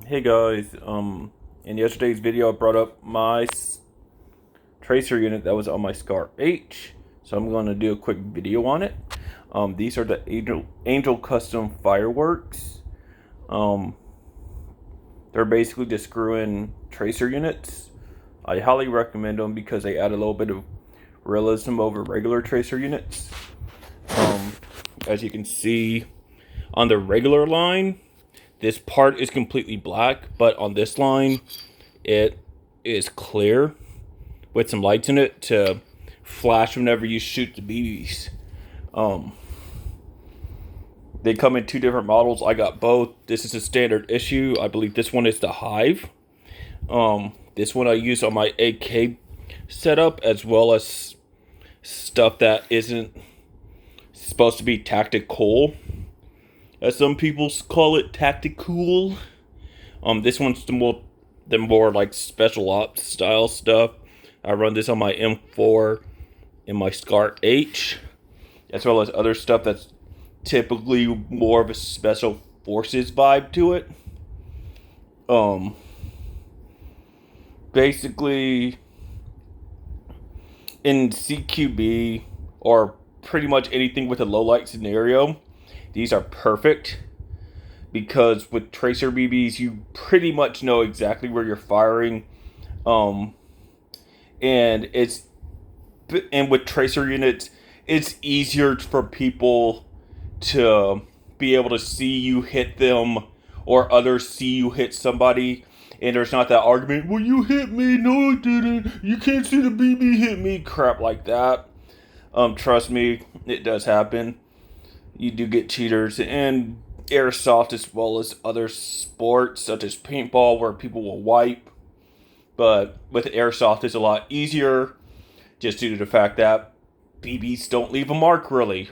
Hey guys, in yesterday's video I brought up my tracer unit that was on my Scar H, so I'm going to do a quick video on it. These are the Angel Custom Fireworks. Um, they're basically just screw-in tracer units. I highly recommend them because they add a little bit of realism over regular tracer units. As you can see on the regular line, this part is completely black, but on this line, it is clear with some lights in it to flash whenever you shoot the BBs. They come in two different models. I got both. This is a standard issue. I believe this one is the Hive. This one I use on my AK setup, as well as stuff that isn't supposed to be tactical, as some people call it, tactical. This one's the more like special ops style stuff. I run this on my M4 and my Scar H, as well as other stuff that's typically more of a special forces vibe to it. Basically, in CQB or pretty much anything with a low light scenario, these are perfect, because with tracer BBs you pretty much know exactly where you're firing, and with tracer units it's easier for people to be able to see you hit them, or others see you hit somebody, and there's not that argument, well, you hit me, no I didn't, you can't see the BB hit me, crap like that. Trust me, it does happen. You do get cheaters, and airsoft, as well as other sports such as paintball, where people will wipe. But with airsoft, it's a lot easier, just due to the fact that BBs don't leave a mark, really.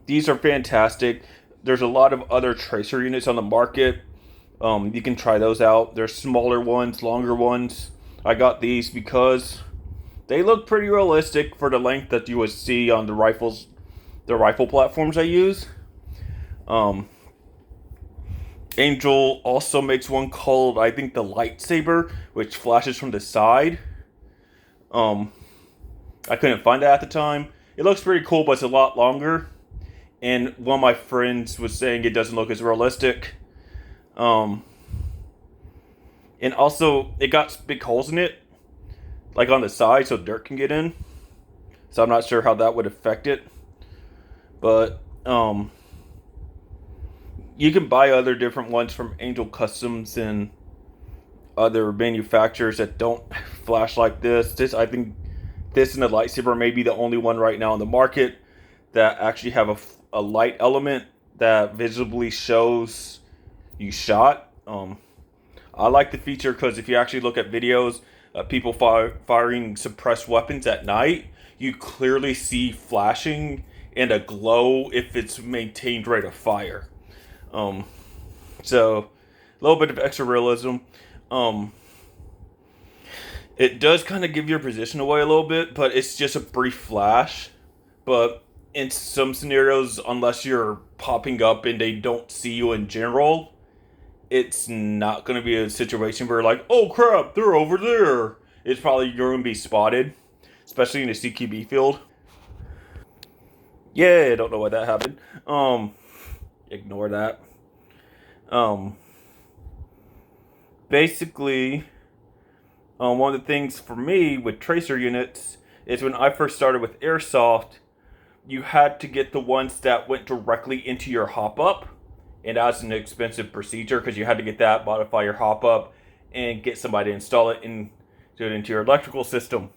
These are fantastic. There's a lot of other tracer units on the market. You can try those out. There's smaller ones, longer ones. I got these because they look pretty realistic for the length that you would see on the rifle platforms I use. Angel also makes one called, I think, the lightsaber, which flashes from the side. I couldn't find it at the time. It looks pretty cool, but it's a lot longer. And one of my friends was saying it doesn't look as realistic. And also, it got big holes in it, like on the side, so dirt can get in. So I'm not sure how that would affect it. But, you can buy other different ones from Angel Customs and other manufacturers that don't flash like this. I think this and the lightsaber may be the only one right now on the market that actually have a light element that visibly shows you shot. I like the feature because if you actually look at videos of people firing suppressed weapons at night, you clearly see flashing and a glow if it's maintained rate of fire. So a little bit of extra realism. It does kind of give your position away a little bit, but it's just a brief flash. But in some scenarios, unless you're popping up and they don't see you in general, it's not going to be a situation where like, oh crap, they're over there. It's probably you're going to be spotted, especially in a CQB field. Yeah, I don't know why that happened. Ignore that. Basically, one of the things for me with tracer units is when I first started with airsoft, you had to get the ones that went directly into your hop-up. And that's an expensive procedure because you had to get that, modify your hop-up, and get somebody to install it and do it into your electrical system.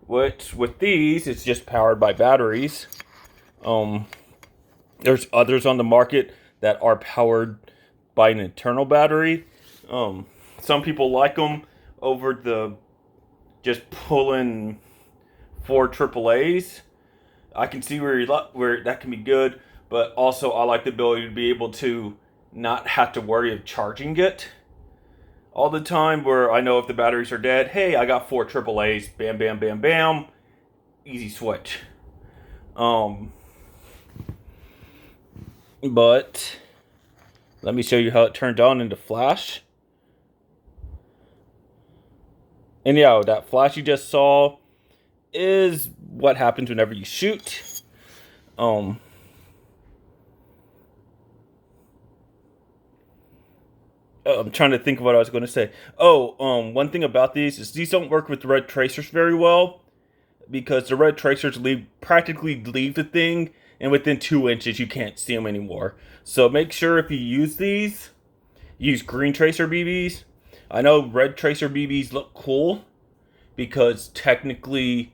Which, with these, it's just powered by batteries. There's others on the market that are powered by an internal battery. Some people like them over the just pulling 4 AAAs. I can see where that can be good, but also I like the ability to be able to not have to worry of charging it all the time, where I know if the batteries are dead, hey, I got 4 AAAs, bam, bam, bam, bam, easy switch. But let me show you how it turned on into flash. And yeah, that flash you just saw is what happens whenever you shoot. I'm trying to think of what I was going to say. One thing about these is these don't work with red tracers very well, because the red tracers practically leave the thing, and within 2 inches you can't see them anymore. So make sure if you use these, use green tracer BBs. I know red tracer BBs look cool because technically,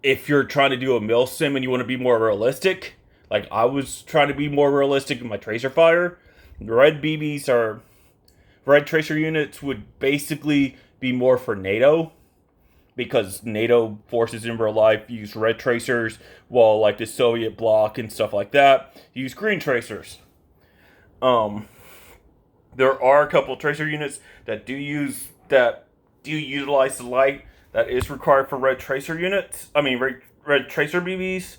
if you're trying to do a mill sim and you want to be more realistic, like I was trying to be more realistic in my tracer fire, red tracer units would basically be more for NATO, because NATO forces in real life use red tracers, while like the Soviet bloc and stuff like that use green tracers. There are a couple of tracer units that do utilize the light that is required for red tracer units. I mean, red tracer BBs,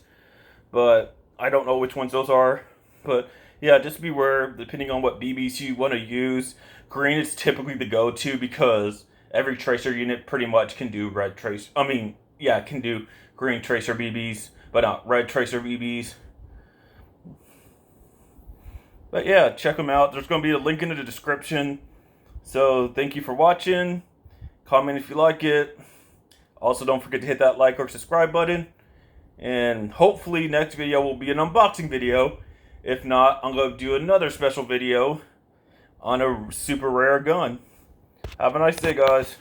but I don't know which ones those are. But yeah, just beware, depending on what BBs you want to use. Green is typically the go-to because every tracer unit pretty much can do can do green tracer BBs, but not red tracer BBs. But yeah, check them out. There's going to be a link in the description. So thank you for watching. Comment if you like it. Also, don't forget to hit that like or subscribe button. And hopefully next video will be an unboxing video. If not, I'm going to do another special video on a super rare gun. Have a nice day, guys.